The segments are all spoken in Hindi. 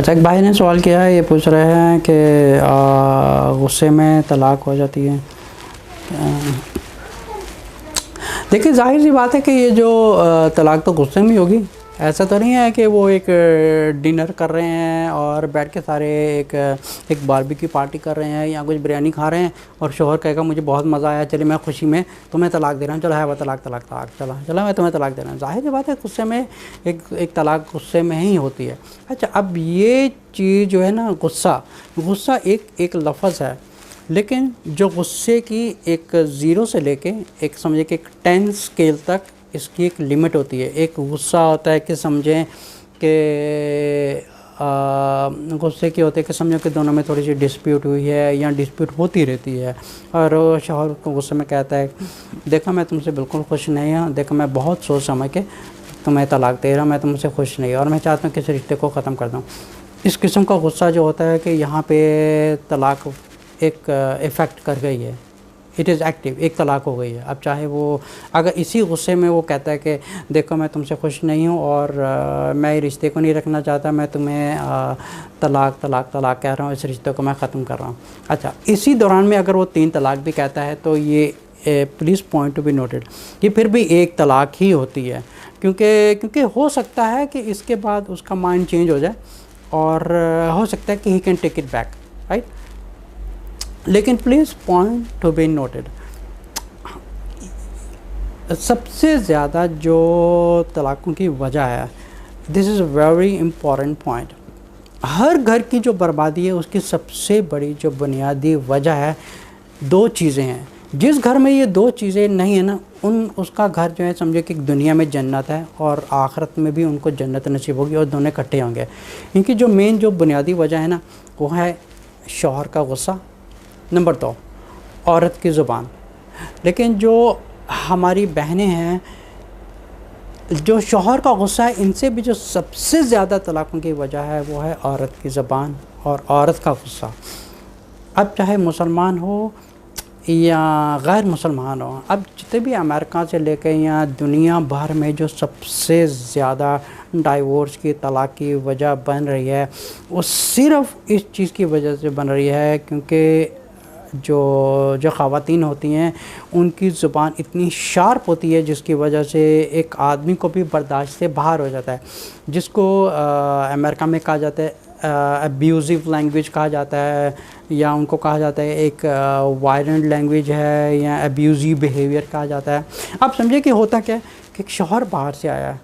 अच्छा, एक भाई ने सवाल किया है, ये पूछ रहे हैं कि गुस्से में तलाक हो जाती है। देखिए, जाहिर सी बात है कि ये जो तलाक तो गुस्से में ही होगी। ऐसा तो नहीं है कि वो एक डिनर कर रहे हैं और बैठ के सारे एक बारबेक्यू पार्टी कर रहे हैं या कुछ बिरयानी खा रहे हैं और शोहर कहेगा मुझे बहुत मज़ा आया, चलिए मैं खुशी में तुम्हें तलाक दे रहा हूँ, चलो है वो तलाक तलाक तलाक चला मैं तुम्हें तलाक दे रहा हूँ। जाहिर सी बात है गुस्से में एक तलाक गुस्से में ही होती है। अच्छा, अब ये चीज़ जो है ना, गुस्सा एक लफ्ज़ है, लेकिन जो गुस्से की एक ज़ीरो से लेके एक समझे कि एक 10 स्केल तक इसकी एक लिमिट होती है। एक गुस्सा होता है कि समझें कि गुस्से की होते हैं कि समझो कि दोनों में थोड़ी सी डिस्प्यूट हुई है या डिस्प्यूट होती रहती है और शौहर को गुस्से में कहता है देखो मैं तुमसे बिल्कुल खुश नहीं हूँ, देखो मैं बहुत सोच समझ के तुम्हें तलाक दे रहा हूँ, मैं तुमसे खुश नहीं और मैं चाहता हूँ कि इस रिश्ते को ख़त्म कर दूँ। इस किस्म का गुस्सा जो होता है कि यहाँ पे तलाक एक इफ़ेक्ट कर गई है, इट इज़ एक्टिव, एक तलाक हो गई है। अब चाहे वो अगर इसी गुस्से में वो कहता है कि देखो मैं तुमसे खुश नहीं हूँ और मैं रिश्ते को नहीं रखना चाहता, मैं तुम्हें तलाक तलाक तलाक कह रहा हूँ, इस रिश्ते को मैं ख़त्म कर रहा हूँ। अच्छा, इसी दौरान में अगर वो 3 तलाक भी कहता है तो ये please point to be noted, ये फिर भी एक तलाक ही होती है, क्योंकि हो सकता है कि इसके बाद उसका माइंड चेंज हो जाए और हो सकता है कि he can take it back, right. लेकिन please point to be noted, सबसे ज़्यादा जो तलाक़ों की वजह है, this is very important point, हर घर की जो बर्बादी है उसकी सबसे बड़ी जो बुनियादी वजह है 2 चीज़ें हैं। जिस घर में ये 2 चीज़ें नहीं है ना, उसका घर जो है समझे कि दुनिया में जन्नत है और आखिरत में भी उनको जन्नत नसीब होगी और दोनों इकट्ठे होंगे। क्योंकि जो मेन जो बुनियादी वजह है ना, वो है शौहर का गुस्सा, नंबर 2 औरत की ज़ुबान। लेकिन जो हमारी बहनें हैं, जो शौहर का गुस्सा है, इनसे भी जो सबसे ज़्यादा तलाक़ों की वजह है वो है औरत की ज़ुबान और औरत का गुस्सा। अब चाहे मुसलमान हो या गैर मुसलमान हो, अब जितने भी अमेरिका से लेकर या दुनिया भर में जो सबसे ज़्यादा डाइवोर्स की तलाक़ की वजह बन रही है, वो सिर्फ़ इस चीज़ की वजह से बन रही है क्योंकि जो ख़वातीन होती हैं उनकी ज़ुबान इतनी शार्प होती है जिसकी वजह से एक आदमी को भी बर्दाश्त से बाहर हो जाता है, जिसको अमेरिका में कहा जाता है अब्यूज़िव लैंग्वेज कहा जाता है, या उनको कहा जाता है एक वायलेंट लैंग्वेज है या अब्यूज़िव बिहेवियर कहा जाता है। आप समझे कि होता क्या है कि एक शौहर बाहर से आया है,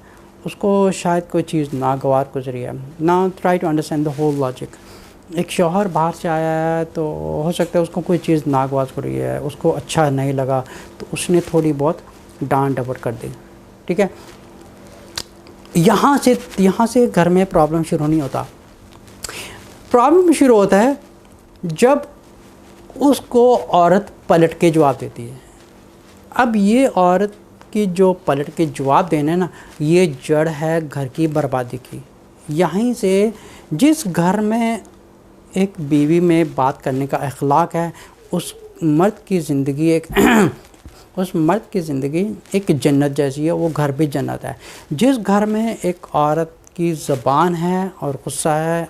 उसको शायद कोई चीज़ नागवार गुजरी है। Now try to understand the whole logic. एक शौहर बाहर से आया है तो हो सकता है उसको कोई चीज़ नागवार गुजरी है, उसको अच्छा नहीं लगा तो उसने थोड़ी बहुत डांट डपट कर दी, ठीक है। यहाँ से घर में प्रॉब्लम शुरू नहीं होता। प्रॉब्लम शुरू होता है जब उसको औरत पलट के जवाब देती है। अब ये औरत की जो पलट के जवाब देना है ना, ये जड़ है घर की बर्बादी की। यहीं से जिस घर में एक बीवी में बात करने का अखलाक है, उस मर्द की ज़िंदगी उस मर्द की ज़िंदगी एक जन्नत जैसी है, वो घर भी जन्नत है। जिस घर में एक औरत की ज़बान है और गुस्सा है,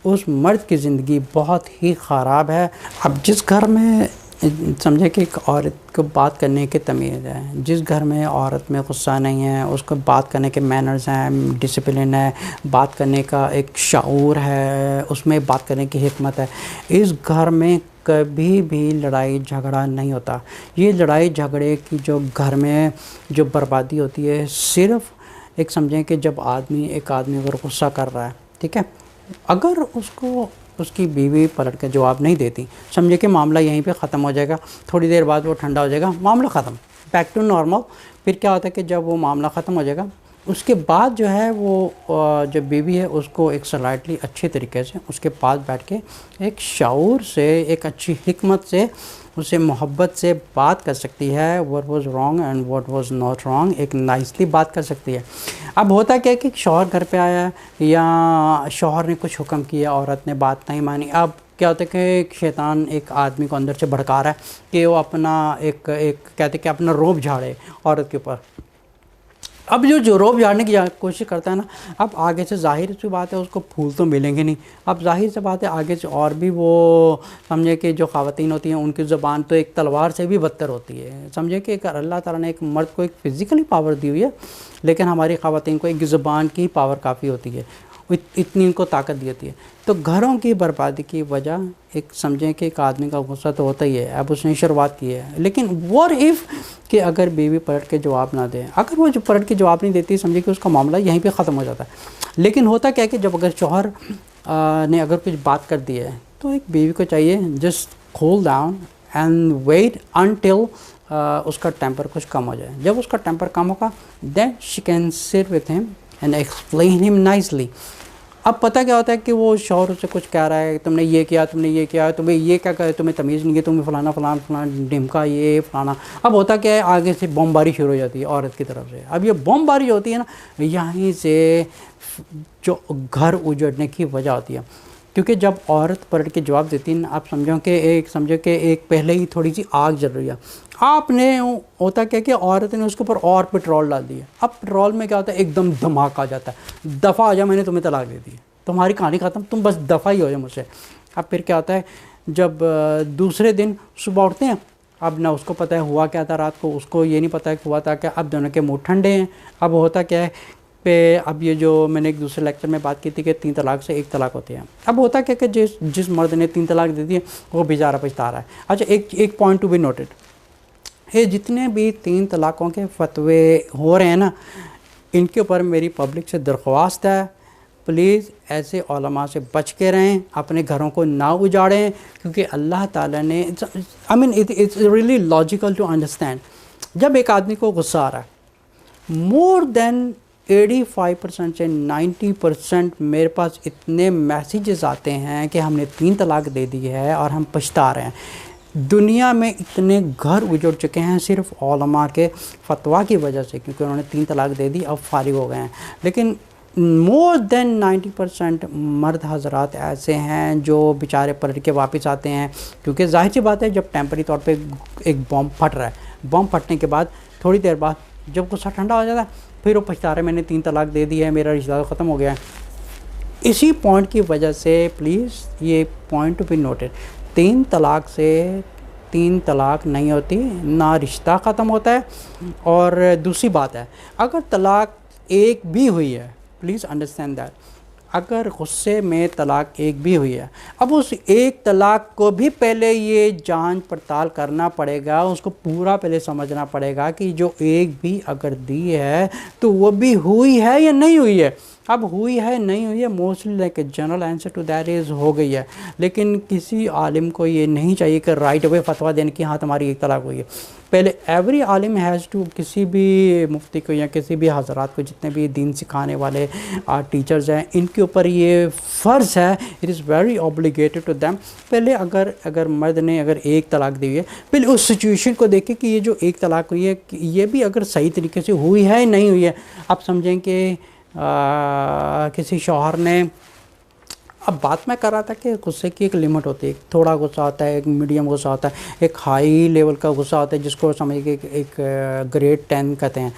उस मर्द की ज़िंदगी बहुत ही ख़राब है। अब जिस घर में समझे कि एक औरत को बात करने की तमीज़ है, जिस घर में औरत में गुस्सा नहीं है, उसको बात करने के मैनर्स हैं, डिसिप्लिन है, बात करने का एक शऊर है, उसमें बात करने की हिकमत है, इस घर में कभी भी लड़ाई झगड़ा नहीं होता। ये लड़ाई झगड़े की जो घर में जो बर्बादी होती है, सिर्फ़ एक समझें कि जब एक आदमी अगर गुस्सा कर रहा है, ठीक है, अगर उसको उसकी बीवी पलट के जवाब नहीं देती, समझे कि मामला यहीं पे ख़त्म हो जाएगा। थोड़ी देर बाद वो ठंडा हो जाएगा, मामला ख़त्म, बैक टू नॉर्मल। फिर क्या होता है कि जब वो मामला ख़त्म हो जाएगा, उसके बाद जो है वो जो बीवी है उसको एक स्लाइटली अच्छे तरीके से उसके पास बैठ के एक शऊर से, एक अच्छी हिकमत से, उसे मोहब्बत से बात कर सकती है। What was wrong and what was not wrong, एक नाइसली बात कर सकती है। अब होता क्या है कि शौहर घर पे आया या शौहर ने कुछ हुक्म किया, औरत ने बात नहीं मानी। अब क्या होता है कि एक शैतान एक आदमी को अंदर से भड़का रहा है कि वो अपना एक कहते कि अपना रोब झाड़े औरत के ऊपर। अब जो रोब झाड़ने की कोशिश करता है ना, अब आगे से जाहिर सी बात है उसको फूल तो मिलेंगे नहीं। अब जाहिर सी बात है आगे से और भी वो समझे कि जो ख़वातीन होती हैं उनकी ज़ुबान तो एक तलवार से भी बदतर होती है। समझे कि अल्लाह ताला ने एक मर्द को एक फ़िज़िकली पावर दी हुई है, लेकिन हमारी ख़वातीन को एक ज़ुबान की पावर काफ़ी होती है, इतनी इनको ताकत दी होती है। तो घरों की बर्बादी की वजह एक समझें कि एक आदमी का गुस्सा तो होता ही है। अब उसने शुरुआत की है, लेकिन व्हाट इफ़ कि अगर बीवी पलट के जवाब ना दे, अगर वो जो पलट के जवाब नहीं देती, समझे कि उसका मामला यहीं पे ख़त्म हो जाता है। लेकिन होता क्या है कि जब अगर शौहर ने अगर कुछ बात कर दी है तो एक बीवी को चाहिए just cool down and wait until उसका टेम्पर कुछ कम हो जाए। जब उसका टेम्पर कम होगा then she can sit with him and explain him nicely. अब पता क्या होता है कि वो शौहर उससे कुछ कह रहा है, तुमने ये किया, तुमने ये किया, तुम्हें ये क्या करे, तुम्हें तमीज़ नहीं है, तुम्हें फ़लाना फ़लाना फ़लाना ढिमका ये फ़लाना। अब होता क्या है आगे से बमबारी शुरू हो जाती है औरत की तरफ से। अब ये बमबारी होती है ना, यहीं से जो घर उजड़ने की वजह होती है। क्योंकि जब औरत पलट के जवाब देती है, आप समझो कि एक पहले ही थोड़ी सी आग जल रही है, आपने होता क्या कि औरत ने उसके ऊपर और पेट्रोल डाल दिया। अब पेट्रोल में क्या होता है एकदम धमाका आ जाता है, दफ़ा आ जा, मैंने तुम्हें तलाक दे दी, तुम्हारी कहानी ख़त्म, तुम बस दफ़ा ही हो जाए मुझसे। अब फिर क्या होता है जब दूसरे दिन सुबह उठते हैं, अब ना उसको पता है हुआ क्या था रात को, उसको ये नहीं पता है कि हुआ था क्या। अब दोनों के मुँह ठंडे हैं। अब होता क्या है पे अब ये जो मैंने एक दूसरे लेक्चर में बात की थी कि 3 तलाक से 1 तलाक होती है। अब होता क्या कि जिस मर्द ने 3 तलाक दे दी है वो बेचारा पछता रहा है। अच्छा, एक पॉइंट टू बी नोटेड, ये जितने भी 3 तलाक़ों के फतवे हो रहे हैं ना, इनके ऊपर मेरी पब्लिक से दरख्वास्त है, प्लीज़ ऐसे उलमा से बच के रहें, अपने घरों को ना उजाड़ें। क्योंकि अल्लाह ताला ने I mean it's really logical to understand, जब एक आदमी को गुस्सा आ रहा है, मोर देन 85% से 90% मेरे पास इतने मैसेजेस आते हैं कि हमने 3 तलाक दे दी है और हम पछता रहे हैं। दुनिया में इतने घर उजड़ चुके हैं सिर्फ उलमा के फतवा की वजह से, क्योंकि उन्होंने 3 तलाक दे दी, अब फारिग हो गए हैं। लेकिन मोर देन 90% मर्द हजरात ऐसे हैं जो बेचारे पलट के वापस आते हैं। क्योंकि जाहिर सी बात है जब टेम्परेरी तौर पे एक बॉम्ब फट रहा है, बॉम्ब फटने के बाद थोड़ी देर बाद जब गुस्सा ठंडा हो जाता है फिर वो पछता रहे, मैंने 3 तलाक दे दी है, मेरा रिश्ता ख़त्म हो गया है। इसी पॉइंट की वजह से प्लीज़ ये पॉइंट टू बी नोटेड, 3 तलाक से 3 तलाक नहीं होती, ना रिश्ता ख़त्म होता है। और दूसरी बात है, अगर तलाक एक भी हुई है, प्लीज़ अंडरस्टैंड दैट, अगर गुस्से में तलाक एक भी हुई है, अब उस एक तलाक को भी पहले ये जांच पड़ताल करना पड़ेगा, उसको पूरा पहले समझना पड़ेगा कि जो एक भी अगर दी है तो वो भी हुई है या नहीं हुई है। अब हुई है नहीं हुई है, mostly like a general answer to that is हो गई है। लेकिन किसी आलिम को ये नहीं चाहिए कि राइट अवे फतवा देने की हाँ तुम्हारी एक तलाक हुई है। पहले एवरी आलिम हैज़ टू, किसी भी मुफ्ती को या किसी भी हजरात को, जितने भी दीन सिखाने वाले टीचर्स हैं, इनके ऊपर ये फ़र्ज़ है, it is very obligated to them. पहले अगर मर्द ने अगर एक तलाक दी है, पहले उस सिचुएशन को देखें कि ये जो एक तलाक हुई है ये भी अगर सही तरीके से हुई है नहीं हुई है। आप समझें कि किसी शौहर ने, अब बात मैं कर रहा था कि गुस्से की एक लिमिट होती है, थोड़ा गुस्सा होता है, एक मीडियम गुस्सा होता है, एक हाई लेवल का गुस्सा होता है जिसको समझ के एक ग्रेड 10 कहते हैं।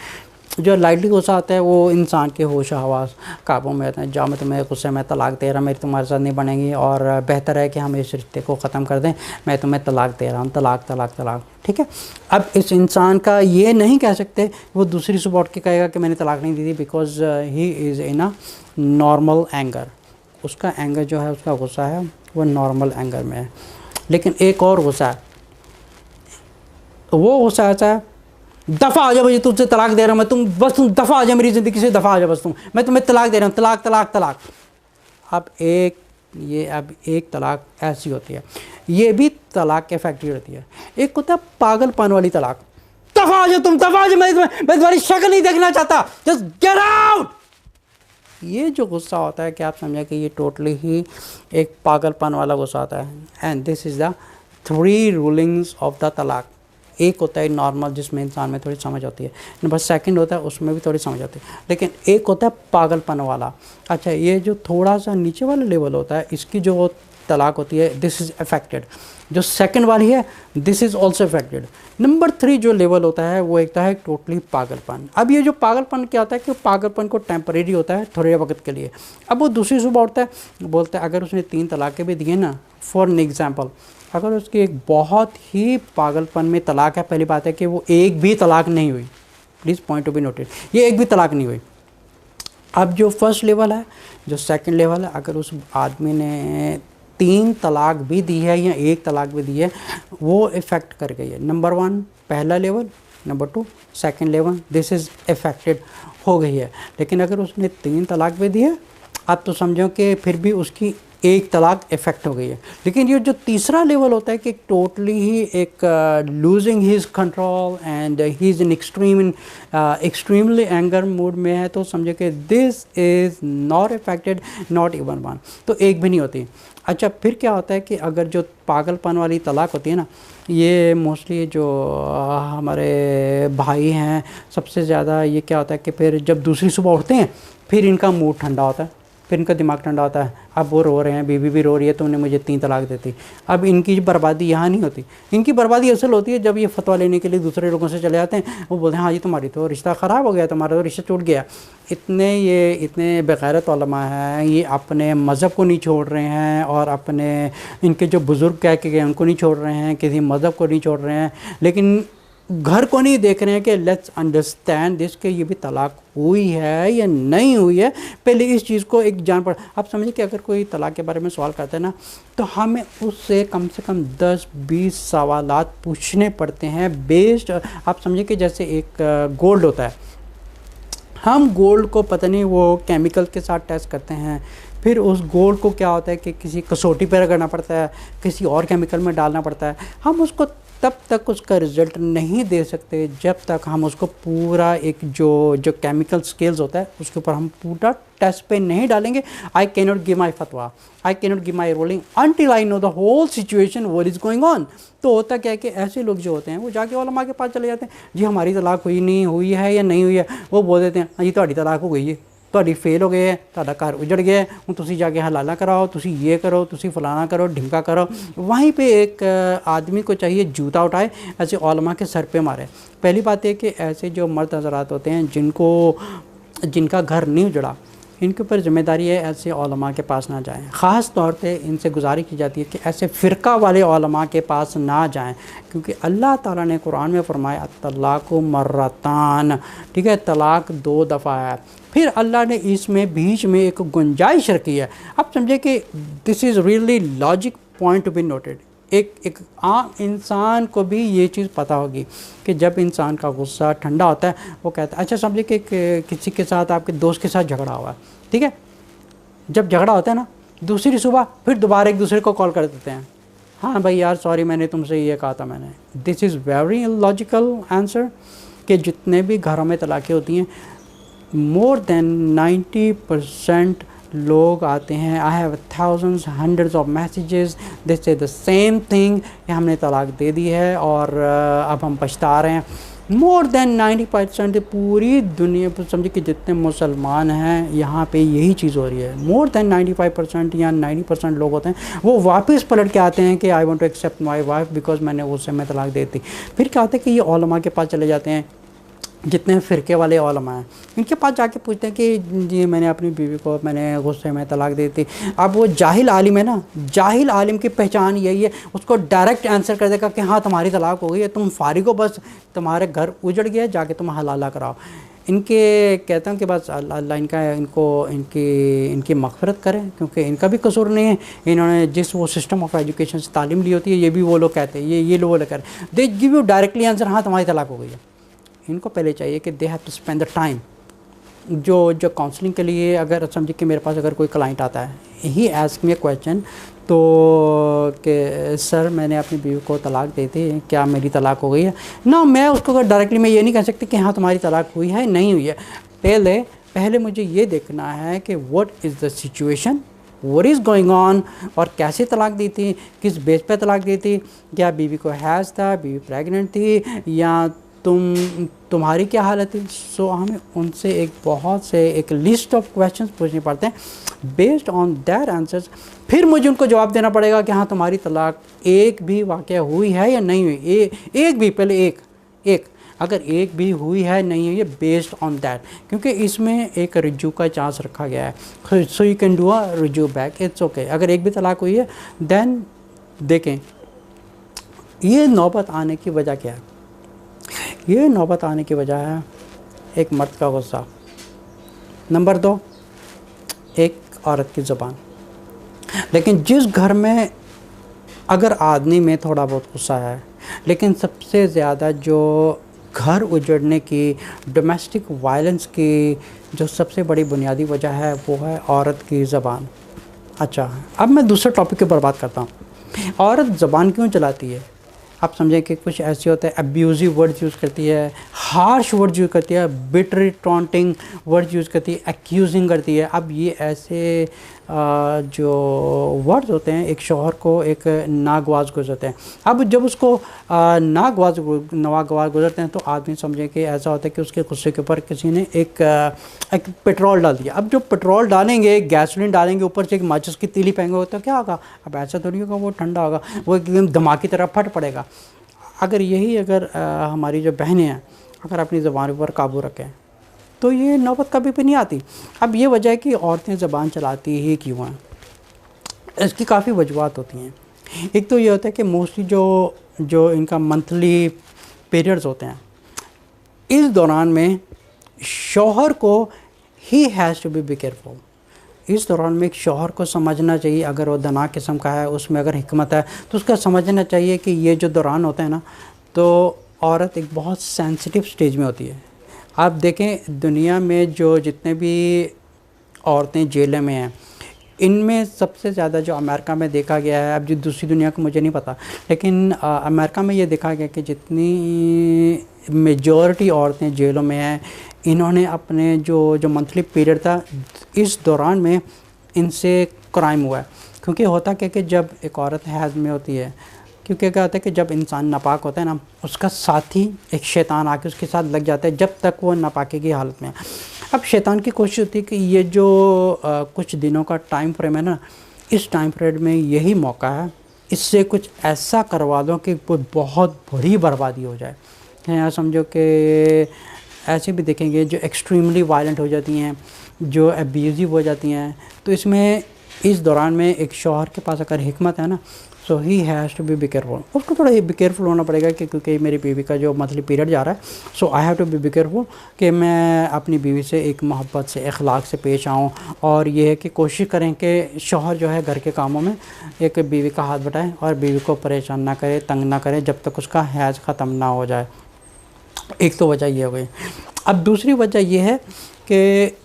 जो लाइटली गुस्सा आता है वो इंसान के होश हवास काबू में रहते हैं। जाओ मैं तुम्हें गुस्से में तलाक दे रहा, मेरी तुम्हारे साथ नहीं बनेगी और बेहतर है कि हम इस रिश्ते को ख़त्म कर दें, मैं तुम्हें तलाक दे रहा हूँ, तलाक तलाक तलाक, ठीक है। अब इस इंसान का ये नहीं कह सकते वो दूसरी सुबह उठ के कहेगा कि मैंने तलाक नहीं दी थी, because he is in a normal anger, उसका एंगर जो है, उसका गुस्सा है वो नॉर्मल एंगर में है। लेकिन एक और गुस्सा है, वो गुस्सा ऐसा है, दफ़ा आ जा मुझे, तुझसे तलाक दे रहा हूँ मैं, तुम दफ़ा आ जा मेरी ज़िंदगी से, दफ़ा आ जा बस, मैं तुम्हें तलाक दे रहा हूँ, तलाक तलाक तलाक। अब एक तलाक ऐसी होती है, ये भी तलाक के फैक्ट्री होती है। एक होता है पागलपन वाली तलाक, दफ़ा आ जा तुम, दफ़ा आ जा, मैं तुम्हारी शक्ल नहीं देखना चाहता, जस्ट गेट आउट। ये जो गुस्सा होता है कि आप समझें कि ये टोटली ही एक पागलपन वाला गुस्सा होता है। And this is the 3 rulings of the तलाक। एक होता है नॉर्मल जिसमें इंसान में थोड़ी समझ होती है, नंबर 2 होता है उसमें भी थोड़ी समझ होती है, लेकिन एक होता है पागलपन वाला। अच्छा, ये जो थोड़ा सा नीचे वाला लेवल होता है, इसकी जो तलाक होती है, दिस इज़ अफेक्टेड। जो सेकंड वाली है, this is also affected. Number 3 जो लेवल होता है वो एक है टोटली पागलपन। अब ये जो पागलपन क्या होता है कि पागलपन को टेम्परेरी होता है, थोड़े वक्त के लिए। अब वो दूसरी सुबह उठता है, बोलता है अगर उसने 3 तलाक़ें भी दिए ना, फॉर एन एग्ज़ाम्पल, अगर उसकी एक बहुत ही पागलपन में तलाक है, पहली बात है कि वो एक भी तलाक नहीं हुई, please point to be noted, ये एक भी तलाक नहीं हुई। अब जो फर्स्ट लेवल है, जो सेकंड लेवल है, अगर उस आदमी ने 3 तलाक भी दी है या 1 तलाक भी दी है, वो इफ़ेक्ट कर गई है। नंबर 1 पहला level, number 2 second level, this is affected हो गई है। लेकिन अगर उसने 3 तलाक भी दी है, आप तो समझो कि फिर भी उसकी 1 तलाक इफ़ेक्ट हो गई है। लेकिन ये जो तीसरा लेवल होता है कि टोटली ही एक losing his control and he is in extremely anger mood में है, तो समझे कि this is not affected, not even one, तो एक भी नहीं होती। अच्छा, फिर क्या होता है कि अगर जो पागलपन वाली तलाक होती है ना, ये मोस्टली जो हमारे भाई हैं, सबसे ज़्यादा ये क्या होता है कि फिर जब दूसरी सुबह उठते हैं, फिर इनका मूड ठंडा होता है, फिर इनका दिमाग ठंडा होता है। अब वो रो रहे हैं, बीवी भी रो रही है, तुमने मुझे 3 तलाक देती। अब इनकी बर्बादी यहाँ नहीं होती, इनकी बर्बादी असल होती है जब ये फतवा लेने के लिए दूसरे लोगों से चले जाते हैं। वो बोलते हैं हाँ जी तुम्हारी तो रिश्ता ख़राब हो गया, तुम्हारा तो रिश्ता टूट गया। इतने बेगैरत उलमा हैं, ये अपने मज़हब को नहीं छोड़ रहे हैं और अपने इनके जो बुज़ुर्ग कह के गए उनको नहीं छोड़ रहे हैं, किसी मज़हब को नहीं छोड़ रहे हैं, लेकिन घर को नहीं देख रहे हैं कि लेट्स अंडरस्टैंड दिस कि ये भी तलाक हुई है या नहीं हुई है, पहले इस चीज़ को एक जान पड़। आप समझिए कि अगर कोई तलाक के बारे में सवाल करता है ना, तो हमें उससे कम से कम 10-20 सवालात पूछने पड़ते हैं बेस्ड। आप समझिए कि जैसे एक गोल्ड होता है, हम गोल्ड को पता नहीं वो केमिकल के साथ टेस्ट करते हैं, फिर उस गोल्ड को क्या होता है कि किसी कसौटी पर रगड़ना पड़ता है, किसी और केमिकल में डालना पड़ता है। हम उसको तब तक उसका रिज़ल्ट नहीं दे सकते जब तक हम उसको पूरा एक जो केमिकल स्केल्स होता है उसके ऊपर हम पूरा टेस्ट पे नहीं डालेंगे। I can not give my फतवा, I can not give my ruling until I know the whole situation what is going on. तो होता क्या है कि ऐसे लोग जो होते हैं वो जाके उलमा के पास चले जाते हैं, जी हमारी तलाक हुई है या नहीं हुई है। वो बोल देते हैं जी तुम्हारी तलाक हो गई है, ਤੁਹਾਡੀ फेल हो गए है, ਤੁਹਾਡਾ घर उजड़ गया है, हूँ तुसी जाके हलाला कराओ, तुसी ये करो, तुसी फलाना करो, ढिमका करो। वहीं पे एक आदमी को चाहिए जूता उठाए, ऐसे उलमा के सर पे मारे। पहली बात है कि ऐसे जो मर्द हज़रात होते हैं जिनका घर नहीं उजड़ा, इनके ऊपर ज़िम्मेदारी है ऐसे उलमा के पास ना जाएं। ख़ास तौर पे इनसे गुजारिश की जाती है कि ऐसे फ़िरका वाले उलमा के पास ना जाएं, क्योंकि अल्लाह ताला ने कुरान में फरमाया तलाक़ु मर्रतान, ठीक है, तलाक 2 दफ़ा है। फिर अल्लाह ने इसमें बीच में एक गुंजाइश रखी है। आप समझे कि this is really logic point to be noted. एक आम इंसान को भी ये चीज़ पता होगी कि जब इंसान का गुस्सा ठंडा होता है वो कहता है, अच्छा समझे कि किसी के साथ आपके दोस्त के साथ झगड़ा हुआ है, ठीक है, जब झगड़ा होता है ना, दूसरी सुबह फिर दोबारा एक दूसरे को कॉल कर देते हैं, हाँ भाई यार सॉरी मैंने तुमसे ये कहा था मैंने। This is very logical answer कि जितने भी घरों में तलाक़ें होती हैं मोर देन 90% लोग आते हैं, I have thousands hundreds of messages they say the same thing कि हमने तलाक दे दी है और अब हम पछता रहे हैं। मोर देन 90% पूरी दुनिया पर समझिए कि जितने मुसलमान हैं यहाँ पे यही चीज़ हो रही है। मोर देन 95% या 90% लोग होते हैं वो वापस पलट के आते हैं कि I want to accept my wife because मैंने उससे मैं तलाक दे दी। फिर क्या होता है कि ये उलमा के पास चले जाते हैं, जितने फ़िरके वाले उलमा हैं इनके पास जाके पूछते हैं कि जी मैंने अपनी बीवी को मैंने गुस्से में तलाक दी थी। अब वो जाहिल आलिम है ना, जाहिल आलिम की पहचान यही है, उसको डायरेक्ट आंसर कर देगा कि हाँ तुम्हारी तलाक हो गई है, तुम फारिग हो, बस तुम्हारे घर उजड़ गया, जाके तुम हलाला कराओ। इनके कहता हूँ कि बस अल्लाह इनकी मग़फ़िरत करें, क्योंकि इनका भी कसूर नहीं है। इन्होंने जिस वो सिस्टम ऑफ एजुकेशन से तालीम ली होती है, ये भी वो लोग कहते हैं, ये लोग कह रहे हैं, they give you directly answer, हाँ तुम्हारी तलाक हो गई है। इनको पहले चाहिए कि they have to spend the time. जो काउंसलिंग के लिए अगर समझिए कि मेरे पास अगर कोई क्लाइंट आता है, he ask me a question, तो कि सर मैंने अपनी बीवी को तलाक दी थी, क्या मेरी तलाक हो गई है ना। मैं उसको डायरेक्टली मैं ये नहीं कह सकती कि हाँ तुम्हारी तलाक हुई है नहीं हुई है। पहले मुझे ये देखना है कि what is the situation, what is going on, और कैसे तलाक दी थी, किस बेस पे तलाक दी थी, क्या बीवी को हैज़ था, बीवी प्रेग्नेंट थी, या तुम्हारी क्या हालत है। सो हमें उनसे एक लिस्ट ऑफ क्वेश्चंस पूछने पड़ते हैं। बेस्ड ऑन दैट आंसर्स फिर मुझे उनको जवाब देना पड़ेगा कि हाँ तुम्हारी तलाक एक भी वाक़या हुई है या नहीं हुई। एक भी, पहले एक अगर एक भी हुई है नहीं हुई है, बेस्ड ऑन दैट, क्योंकि इसमें एक रिज्यू का चांस रखा गया है। So you can do a reuse back, it's okay. अगर एक भी तलाक हुई है देन देखें ये नौबत आने की वजह क्या है। ये नौबत आने की वजह है एक मर्द का गुस्सा, नंबर 2 एक औरत की ज़बान। लेकिन जिस घर में अगर आदमी में थोड़ा बहुत गुस्सा है, लेकिन सबसे ज़्यादा जो घर उजड़ने की, डोमेस्टिक वायलेंस की जो सबसे बड़ी बुनियादी वजह है वो है औरत की ज़बान। अच्छा, अब मैं दूसरे टॉपिक के ऊपर बात करता हूँ। औरत ज़बान क्यों चलाती है? आप समझें कि कुछ ऐसे होते हैं, अब्यूज़िव वर्ड्स यूज़ करती है, हार्श वर्ड्स यूज़ करती है, बिटर टॉन्टिंग वर्ड्स यूज़ करती है, एक्यूजिंग करती है। अब ये ऐसे जो वर्ड्स होते हैं एक शौहर को एक नागवाज गुजरते हैं। अब जब उसको नागवाज गुजरते हैं तो आदमी समझे कि ऐसा होता है कि उसके गुस्से के ऊपर किसी ने एक पेट्रोल डाल दिया। अब जो पेट्रोल डालेंगे, गैसोलीन डालेंगे, ऊपर से एक माचिस की तीली फेंकेंगे तो क्या होगा? अब ऐसा थोड़ी होगा वो ठंडा होगा, वो एकदम धमाके की तरह फट पड़ेगा। अगर हमारी जो बहनें हैं अगर अपनी ज़बान पर काबू रखें तो ये नौबत कभी भी नहीं आती। अब ये वजह है कि औरतें ज़बान चलाती ही क्यों हैं, इसकी काफ़ी वजूहत होती हैं। एक तो ये होता है कि मोस्टली जो इनका मंथली पीरियड्स होते हैं, इस दौरान में शौहर को ही हैज़ टू बी केयरफुल। इस दौरान में एक शौहर को समझना चाहिए, अगर वो दना किस्म का है, उसमें अगर हिकमत है तो उसका समझना चाहिए कि ये जो दौरान होता है ना, तो औरत एक बहुत सेंसिटिव स्टेज में होती है। आप देखें दुनिया में जो जितने भी औरतें जेल में हैं, इनमें सबसे ज़्यादा जो अमेरिका में देखा गया है, अब जो दूसरी दुनिया को मुझे नहीं पता, लेकिन अमेरिका में ये देखा गया कि जितनी मेजॉरिटी औरतें जेलों में हैं, इन्होंने अपने जो मंथली पीरियड था इस दौरान में इनसे क्राइम हुआ है। क्योंकि होता क्या कि जब एक औरत हैज़ में होती है, क्योंकि क्या होता है कि जब इंसान नापाक होता है ना, उसका साथी एक शैतान आके उसके साथ लग जाता है जब तक वो नापाकी की हालत में है। अब शैतान की कोशिश होती है कि ये जो कुछ दिनों का टाइम फ्रेम है ना, इस टाइम फ्रेम में यही मौका है, इससे कुछ ऐसा करवा दो कि बहुत बड़ी बर्बादी हो जाए। यहाँ समझो कि ऐसे भी देखेंगे जो एक्सट्रीमली वायलेंट हो जाती हैं, जो अब्यूज़िव हो जाती हैं, तो इसमें इस दौरान में एक शौहर के पास अगर हिकमत है ना, so he has to be careful. उसको थोड़ा बी केयरफुल होना पड़ेगा कि क्योंकि मेरी बीवी का जो मंथली पीरियड जा रहा है, so I have to be careful कि मैं अपनी बीवी से एक मोहब्बत से, अखलाक से पेश आऊँ। और ये है कि कोशिश करें कि शौहर जो है घर के कामों में एक बीवी का हाथ बटाए और बीवी को परेशान ना करे, तंग ना करे जब तक उसका हैज़ ख़त्म ना हो जाए। एक तो वजह ये हो गई। अब दूसरी वजह यह है कि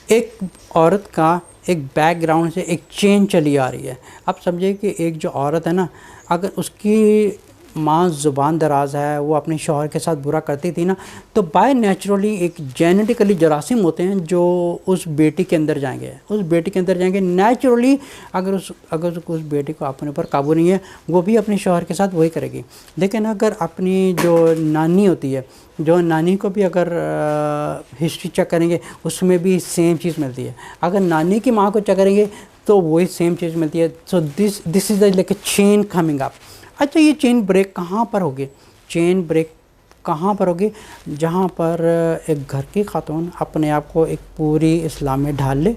एक औरत का एक बैकग्राउंड से एक चेन चली आ रही है। अब समझिए कि एक जो औरत है ना, अगर उसकी माँ ज़ुबान दराज है, वो अपने शौहर के साथ बुरा करती थी ना, तो बाय नेचुरली एक जेनेटिकली जरासीम होते हैं जो उस बेटी के अंदर जाएंगे नेचुरली। अगर उस बेटी को अपने ऊपर काबू नहीं है, वो भी अपने शौहर के साथ वही करेगी। लेकिन अगर अपनी जो नानी होती है, जो नानी को भी अगर हिस्ट्री चेक करेंगे उसमें भी सेम चीज़ मिलती है। अगर नानी की माँ को चेक करेंगे तो वही सेम चीज़ मिलती है। So this is like a chain coming up. अच्छा, ये चेन ब्रेक कहाँ पर होगी? चेन ब्रेक कहाँ पर होगी? जहाँ पर एक घर की खातून अपने आप को एक पूरी इस्लाम में ढाल ले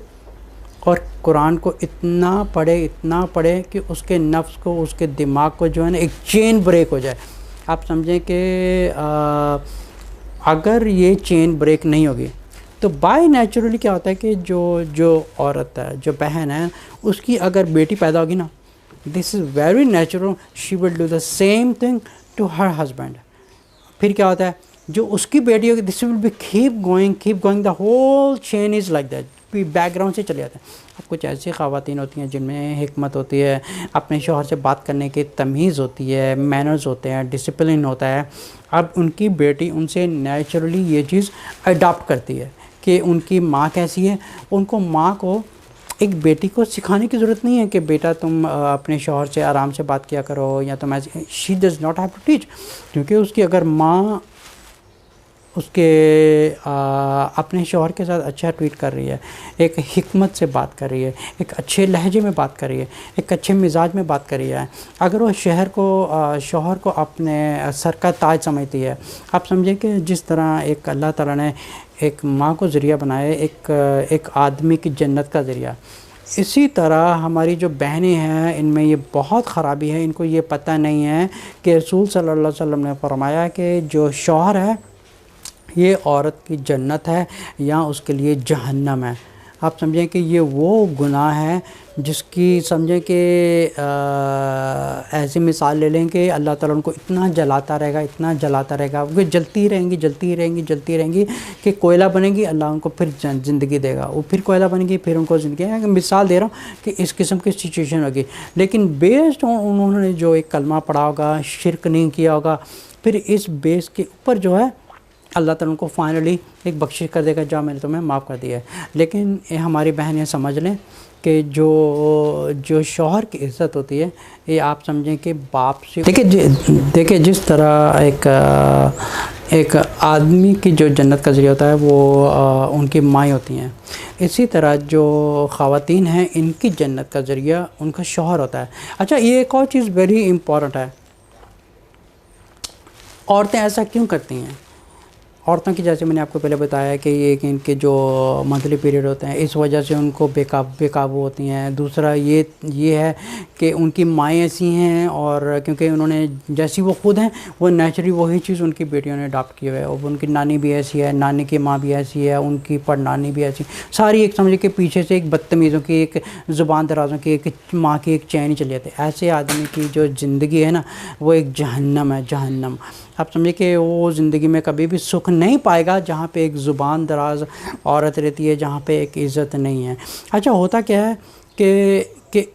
और कुरान को इतना पढ़े कि उसके नफ्स को, उसके दिमाग को जो है ना एक चेन ब्रेक हो जाए। आप समझें कि अगर ये चेन ब्रेक नहीं होगी तो बाय नेचुरली क्या होता है कि जो औरत है, जो बहन है, उसकी अगर बेटी पैदा होगी ना, this is very natural, she will do the same thing to her husband. फिर क्या होता है, जो उसकी बेटी होगी, this will be keep going, the whole chain is like that, background से चले जाते हैं। अब कुछ ऐसी ख़वातीन होती हैं जिनमें हिकमत होती है, अपने शौहर से बात करने की तमीज़ होती है, मैनर्स होते हैं, डिसिप्लिन होता है। अब उनकी बेटी उनसे नेचुरली ये चीज़ अडॉप्ट करती है कि उनकी माँ कैसी है, उनको माँ को एक बेटी को सिखाने की ज़रूरत नहीं है कि बेटा तुम अपने शौहर से आराम से बात किया करो या तुम ऐसे, she does not have to teach, क्योंकि उसकी अगर माँ उसके अपने शौहर के साथ अच्छा ट्रीट कर रही है, एक हिकमत से बात कर रही है, एक अच्छे लहजे में बात कर रही है, एक अच्छे मिजाज में बात कर रही है, अगर वो शौहर को अपने सर का ताज समझती है, आप समझे कि जिस तरह एक अल्लाह ताला ने एक माँ को ज़रिया बनाया, एक आदमी की जन्नत का ज़रिया, इसी तरह हमारी जो बहनें हैं इनमें ये बहुत ख़राबी है। इनको ये पता नहीं है कि रसूल सल्लल्लाहु अलैहि वसल्लम ने फरमाया कि जो शौहर है ये औरत की जन्नत है या उसके लिए जहन्नम है। आप समझें कि ये वो गुनाह है जिसकी समझें कि ऐसी मिसाल ले लें कि अल्लाह ताला उनको इतना जलाता रहेगा, इतना जलाता रहेगा, वो जलती रहेंगी जलती रहेंगी जलती रहेंगी कि कोयला बनेगी, अल्लाह उनको फिर ज़िंदगी देगा, वो फिर कोयला बनेगी, फिर उनको ज़िंदगी। मिसाल दे रहा हूँ कि इस किस्म की सिचुएशन होगी। लेकिन बेस्ड उन्होंने जो एक कलमा पढ़ा होगा, शिरक नहीं किया होगा, फिर इस बेस के ऊपर जो है अल्लाह ताला उनको फाइनली एक बख्शिश कर देगा, जा मैंने तुम्हें माफ़ कर दिया है। लेकिन ये हमारी बहनें समझ लें कि जो शौहर की इज़्ज़त होती है ये आप समझें कि बाप से। देखिए जिस तरह एक आदमी की जो जन्नत का ज़रिया होता है वो उनकी माएँ होती हैं, इसी तरह जो ख़वातीन हैं इनकी जन्नत का ज़रिया उनका शौहर होता है। अच्छा, ये एक और चीज़ वेरी इम्पॉर्टेंट है, औरतें ऐसा क्यों करती हैं? औरतों की, जैसे मैंने आपको पहले बताया कि ये कि इनके जो मंथली पीरियड होते हैं इस वजह से उनको बेकाबू होती हैं। दूसरा ये है कि उनकी माएँ ऐसी हैं और क्योंकि उन्होंने जैसी वो खुद हैं वो नेचुरली वही चीज़ उनकी बेटियों ने अडॉप्ट किया हुआ है। और उनकी नानी भी ऐसी है, नानी की माँ भी ऐसी है, उनकी परनानी भी ऐसी, सारी एक समझे कि पीछे से एक बदतमीज़ों की, एक ज़ुबान दराज़ों की, एक माँ की एक चैन ही चली जाती है। ऐसे आदमी की जो ज़िंदगी है ना वो एक जहन्नम है, जहन्नम। आप समझिए कि वो ज़िंदगी में कभी भी सुख नहीं पाएगा जहाँ पे एक ज़ुबान दराज औरत रहती है, जहाँ पे एक इज़्ज़त नहीं है। अच्छा, होता क्या है कि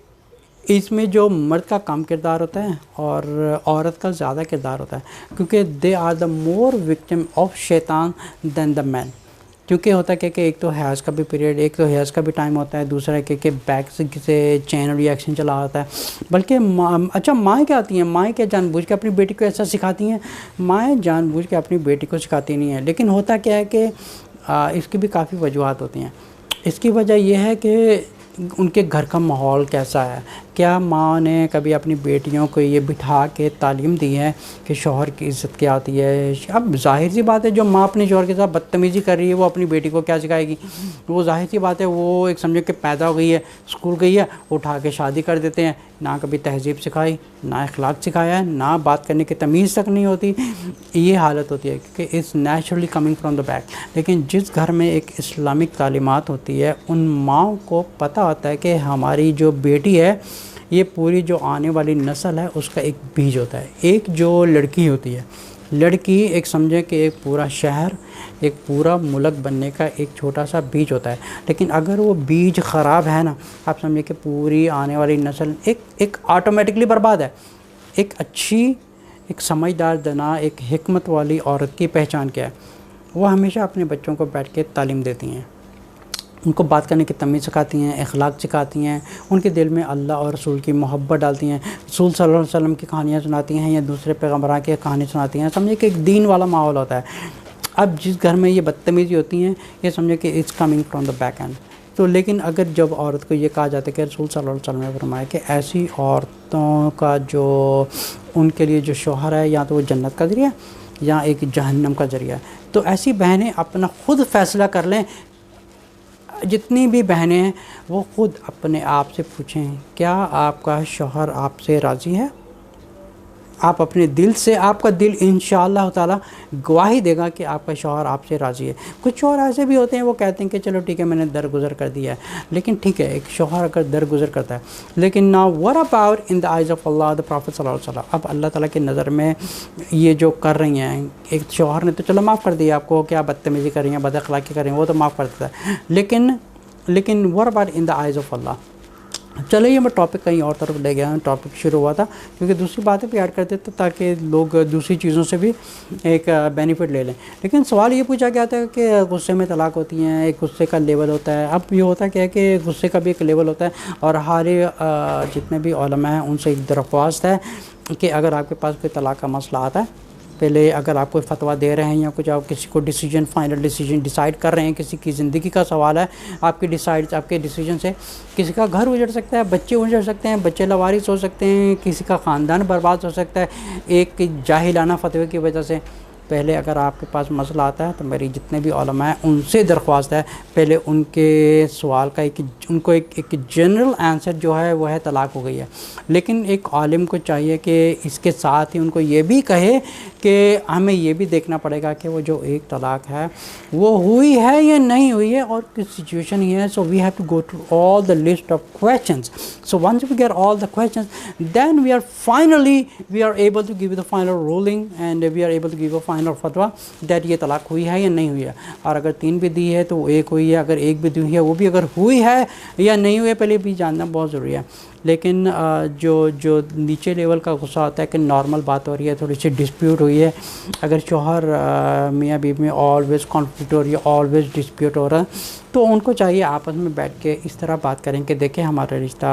इसमें जो मर्द का कम किरदार होता है और औरत का ज़्यादा किरदार होता है, क्योंकि they are the more victim of शैतान दैन द मैन। क्योंकि होता क्या कि एक तो हैज़ का भी पीरियड, एक तो हैज़ का भी टाइम होता है, दूसरा कि बैक से चैन रिएक्शन चला होता है। बल्कि अच्छा, माएँ क्या आती हैं, माएँ क्या जानबूझ के अपनी बेटी को ऐसा सिखाती हैं? माएँ जानबूझ के अपनी बेटी को सिखाती नहीं है। लेकिन होता क्या है कि इसकी भी काफ़ी वजूहत होती हैं। इसकी वजह यह है कि उनके घर का माहौल कैसा है। क्या माँ ने कभी अपनी बेटियों को ये बिठा के तालीम दी है कि शौहर की इज़्ज़त क्या होती है? अब जाहिर सी बात है, जो माँ अपने शौहर के साथ बदतमीज़ी कर रही है वो अपनी बेटी को क्या सिखाएगी? वो जाहिर सी बात है, वो एक समझो कि पैदा हो गई है, स्कूल गई है, उठा के शादी कर देते हैं। ना कभी तहज़ीब सिखाई, ना अखलाक सिखाया है, ना बात करने की तमीज़ तक नहीं होती। ये हालत होती है क्योंकि it's naturally coming from the back. लेकिन जिस घर में एक इस्लामिक तालीमात होती है, उन माँओं को पता होता है कि हमारी जो बेटी है ये पूरी जो आने वाली नस्ल है उसका एक बीज होता है। एक जो लड़की होती है, लड़की एक समझे कि एक पूरा शहर, एक पूरा मुल्क बनने का एक छोटा सा बीज होता है। लेकिन अगर वो बीज ख़राब है ना, आप समझे कि पूरी आने वाली नस्ल एक ऑटोमेटिकली बर्बाद है। एक अच्छी, एक समझदार जना, एक हिकमत वाली औरत की पहचान क्या है? वो हमेशा अपने बच्चों को बैठ के तालीम देती हैं, उनको बात करने की तमीज़ सिखाती हैं, अखलाक सिखाती हैं, उनके दिल में अल्लाह और रसूल की मोहब्बत डालती हैं, रसूल सल्लल्लाहु अलैहि वसल्लम की कहानियाँ सुनाती हैं या दूसरे पैगम्बरां की कहानी सुनाती हैं। समझे कि एक दीन वाला माहौल होता है। अब जिस घर में ये बदतमीज़ी होती हैं, ये समझे कि it's coming from the back and. तो लेकिन अगर जब औरत को ये कहा जाता है कि रसूल सल्लल्लाहु अलैहि वसल्लम ने फरमाया कि ऐसी औरतों का जो उनके लिए जो शौहर है या तो वो जन्नत का ज़रिया या एक जहन्नम का ज़रिया है, तो ऐसी बहनें अपना ख़ुद फ़ैसला कर लें। जितनी भी बहनें हैं वो ख़ुद अपने आप से पूछें, क्या आपका शौहर आपसे राज़ी है? आप अपने दिल से, आपका दिल इंशाअल्लाह ताला गवाही देगा कि आपका शौहर आपसे राज़ी है। कुछ और ऐसे भी होते हैं वो कहते हैं कि चलो ठीक है मैंने दरगुजर कर दिया है, लेकिन ठीक है एक शौहर अगर दरगुजर करता है, लेकिन ना what about in the eyes of Allah the profit सल्लल्लाहु अलैहि वसल्लम। अब अल्लाह ताला की नज़र में ये जो कर रही हैं, एक शौहर ने तो चलो माफ़ कर दिया आपको, क्या बदतमीज़ी कर रही हैं, बद अखलाक़ी कर रही हैं, वो तो माफ़ कर देता है, लेकिन what about in the eyes of Allah? चलिए मैं टॉपिक कहीं और तरफ ले गया हूँ। टॉपिक शुरू हुआ था क्योंकि दूसरी बातें भी ऐड करते थे ताकि लोग दूसरी चीज़ों से भी एक बेनिफिट ले लें। लेकिन सवाल ये पूछा गया था कि गुस्से में तलाक होती हैं, एक गुस्से का लेवल होता है। अब ये होता क्या है कि गुस्से का भी एक लेवल होता है और हमारे जितने भी उलमा हैं उनसे एक दरख्वास्त है कि अगर आपके पास कोई तलाक का मसला आता है, पहले अगर आप कोई फतवा दे रहे हैं या कुछ आप किसी को डिसीजन फाइनल डिसीजन डिसाइड कर रहे हैं, किसी की ज़िंदगी का सवाल है, आपके डिसीजन से किसी का घर उजड़ सकता है, बच्चे उजड़ सकते हैं, बच्चे लवारिस हो सकते हैं, किसी का ख़ानदान बर्बाद हो सकता है एक जाहिलाना फतवे की वजह से। पहले अगर आपके पास मसला आता है तो मेरी जितने भी उलमा हैं उनसे दरख्वास्त है पहले उनके सवाल का उनको एक जनरल आंसर जो है वो है तलाक हो गई है। लेकिन एक आलिम को चाहिए कि इसके साथ ही उनको ये भी कहे कि हमें ये भी देखना पड़ेगा कि वो जो एक तलाक है वो हुई है या नहीं हुई है और किस सिचुएशन ही है। So we have to go through all the list of questions. So once we get all the questions then we are able to give the final ruling and we are able to give a final फतवा दैट ये तलाक हुई है या नहीं हुई है। और अगर 3 भी दी है तो वो 1 हुई है, अगर 1 भी दी हुई है वो भी अगर हुई है या नहीं हुई है पहले भी जानना बहुत ज़रूरी है। लेकिन जो नीचे लेवल का गुस्सा होता है कि नॉर्मल बात हो रही है, थोड़ी सी डिस्प्यूट हुई है, अगर शौहर मियाँ बीवी में ऑलवेज़ कॉन्फ्लिक्ट हो रही है, ऑलवेज़ डिस्प्यूट हो रहा है, तो उनको चाहिए आपस में बैठ के इस तरह बात करें कि देखें हमारा रिश्ता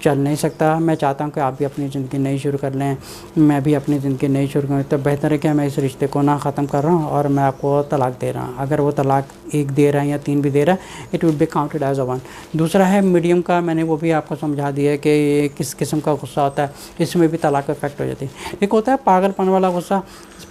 चल नहीं सकता, मैं चाहता हूँ कि आप भी अपनी ज़िंदगी नई शुरू कर लें, मैं भी अपनी ज़िंदगी नई शुरू करूँ, तो बेहतर है कि मैं इस रिश्ते को ना ख़त्म कर रहा हूँ और मैं आपको तलाक दे रहा हूँ। अगर वो तलाक 1 दे रहा है या 3 भी दे रहा है it would be counted as a 1। दूसरा है मीडियम का, मैंने वो भी आपको समझा दिया है कि किस किस्म का गुस्सा होता है, इसमें भी तलाक इफेक्ट हो जाती है। एक होता है पागलपन वाला गुस्सा,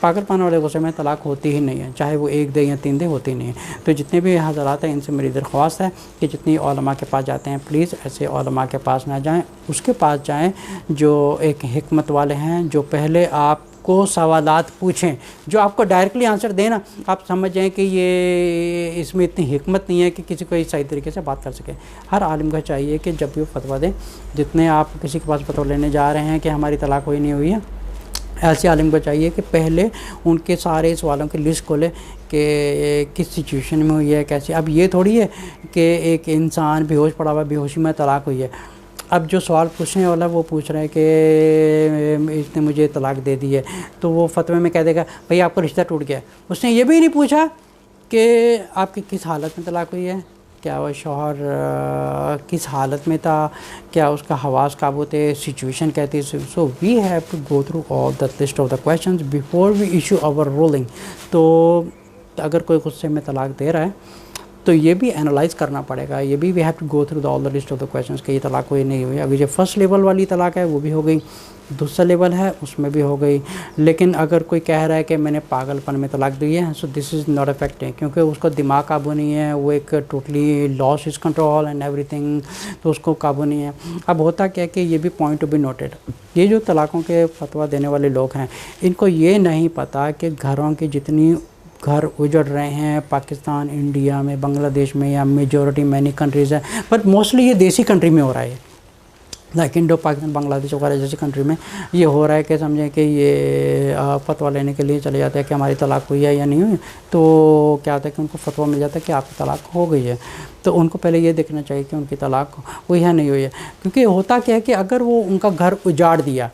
पागलपन वाले गुस्से में तलाक होती ही नहीं है, चाहे वो 1 दे या 3 दे, होती नहीं है। तो जितने भी हज़रात हैं इनसे मेरी दरख्वास्त है कि जितनी उलमा के पास जाते हैं प्लीज़ ऐसे उलमा के पास ना जाएं, उसके पास जाएं जो एक हिकमत वाले हैं, जो पहले आपको सवालात पूछें, जो आपको डायरेक्टली आंसर देना आप समझ जाएं कि ये इसमें इतनी हिकमत नहीं है कि किसी को सही तरीके से बात कर सके। हर आलिम का चाहिए कि जब भी वो फतवा दें, जितने आप किसी के पास फतवा लेने जा रहे हैं कि हमारी तलाक हुई नहीं हुई है, ऐसे आलिम को चाहिए कि पहले उनके सारे सवालों की लिस्ट खोले कि किस सिचुएशन में हुई है, कैसे। अब ये थोड़ी है कि एक इंसान बेहोश पड़ा हुआ, बेहोशी में तलाक हुई है, अब जो सवाल पूछने वाला वो पूछ रहा है कि इसने मुझे तलाक दे दी है, तो वो फतवे में कह देगा भाई आपका रिश्ता टूट गया। उसने ये भी नहीं पूछा कि आपकी किस हालत में तलाक हुई है, क्या वह शौहर किस हालत में था, क्या उसका हवास काबू थे, सिचुएशन कहती है। So we have to go through all the list of the questions before we issue our ruling. तो अगर कोई गुस्से में तलाक दे रहा है तो ये भी एनालाइज़ करना पड़ेगा, ये भी we have to go through all the list of the questions कि ये तलाक हुई नहीं हुई। अभी जो फर्स्ट लेवल वाली तलाक है वो भी हो गई, दूसरा लेवल है उसमें भी हो गई। लेकिन अगर कोई कह रहा है कि मैंने पागलपन में तलाक दी है, so this is not effective, क्योंकि उसको दिमाग काबू नहीं है, वो एक totally loss is control and everything, तो उसको काबू नहीं है। अब होता क्या है कि ये भी पॉइंट टू बी नोटेड, ये जो तलाक़ों के फतवा देने वाले लोग हैं इनको ये नहीं पता कि घरों की जितनी घर उजड़ रहे हैं पाकिस्तान, इंडिया में, बांग्लादेश में, या मेजॉरिटी मैनी कंट्रीज़ है, बट मोस्टली ये देसी कंट्री में हो रहा है, लाइक इंडो पाकिस्तान, बांग्लादेश वगैरह जैसी कंट्री में ये हो रहा है कि समझें कि ये फतवा लेने के लिए चले जाते हैं कि हमारी तलाक हुई है या नहीं हुई, तो क्या होता है कि उनको फतवा मिल जाता है कि आपकी तलाक हो गई है। तो उनको पहले ये देखना चाहिए कि उनकी तलाक हुई है नहीं हुई है, क्योंकि होता क्या है कि अगर वो उनका घर उजाड़ दिया,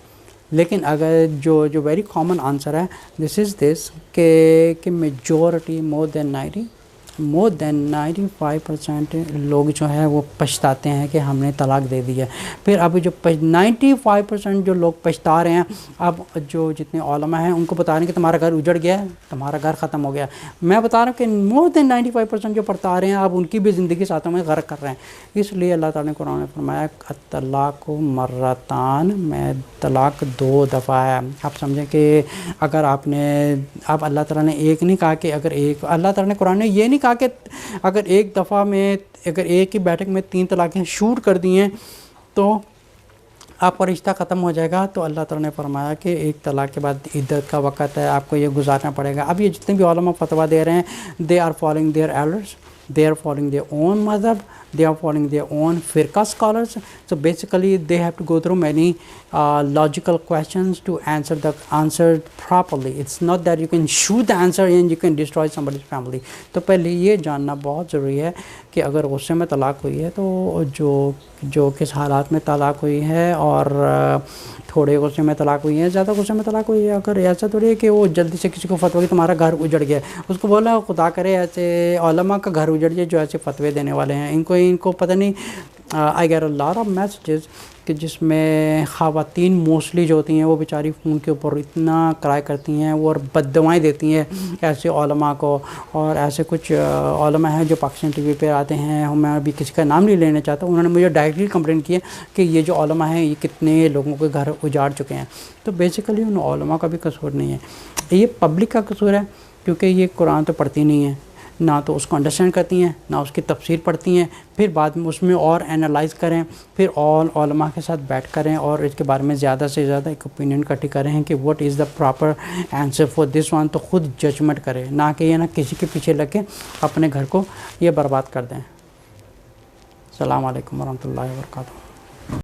लेकिन अगर जो वेरी कॉमन आंसर है दिस इज़ दिस कि मेजॉरिटी मोर देन 95% लोग जो है वो पछताते हैं कि हमने तलाक दे दी है। फिर अब जो 95% जो लोग पछता रहे हैं, अब जो जितने उलमा हैं उनको बता रहे हैं कि तुम्हारा घर उजड़ गया है, तुम्हारा घर ख़त्म हो गया। मैं बता रहा हूँ कि मोर देन 95% जो पछता रहे हैं अब उनकी भी ज़िंदगी साथों में गर्क कर रहे हैं। इसलिए अल्लाह ताला ने कुरान में फरमाया तलाक मर्रतान, में तलाक 2 दफ़ा है। आप समझें कि अगर अब अल्लाह ताला ने एक नहीं कहा कि अगर एक, अल्लाह ताला ने कुरान में ये नहीं कहा कि अगर एक दफ़ा में, अगर एक ही बैठक में 3 तलाक़ें शूट कर दी हैं तो आपका रिश्ता ख़त्म हो जाएगा। तो अल्लाह ताला ने फरमाया कि एक तलाक़ के बाद इद्दत का वक़्त है, आपको ये गुजारना पड़ेगा। अब ये जितने भी उलमा फतवा दे रहे हैं they are following their elders, they are following their own मज़हब, they are following their own firqa scholars. So basically they have to go through many logical questions to answer properly. It's not that you can shoot the answer and you can destroy somebody's family. तो पहले ये जानना बहुत ज़रूरी है कि अगर गुस्से में तलाक़ हुई है तो जो किस हालात में तलाक़ हुई है, और थोड़े गुस्से में तलाक़ हुई है, ज़्यादा गुस्से में तलाक़ हुई है। अगर ऐसा थोड़ी है कि वो जल्दी से किसी को फतवा कि तुम्हारा घर उजड़ गया, उसको बोला खुदा करे ऐसे उलमा का घर उजड़ जाए जो ऐसे फतवे देने वाले हैं। इनको पता नहीं। I get a lot of messages कि जिसमें ख़वातीन मोस्टली जो होती हैं वो बेचारी फ़ोन के ऊपर इतना क्राई करती हैं और बद्दुआएं देती हैं ऐसे उलमा को। और ऐसे कुछ उलमा हैं जो पाकिस्तान टीवी पे आते हैं, मैं अभी किसी का नाम नहीं लेना चाहता, उन्होंने मुझे डायरेक्टली कंप्लेंट की है कि ये जो उलमा हैं ये कितने लोगों के घर उजाड़ चुके हैं। तो बेसिकली उन उलमा का भी कसूर नहीं है, ये पब्लिक का कसूर है, क्योंकि ये कुरान तो पढ़ती नहीं है, ना तो उसको अंडरस्टैंड करती हैं, ना उसकी तफसीर पढ़ती हैं। फिर बाद में उसमें और एनालाइज़ करें, फिर और उलमा के साथ बैठ करें और इसके बारे में ज़्यादा से ज़्यादा एक ओपिनियन इकट्ठी करें कि what is the proper answer for this one. तो ख़ुद जजमेंट करें, ना कि ये ना किसी के पीछे लग के अपने घर को ये बर्बाद कर दें। अस्सलाम वालेकुम वरहमतुल्लाहि वबरकातुहू।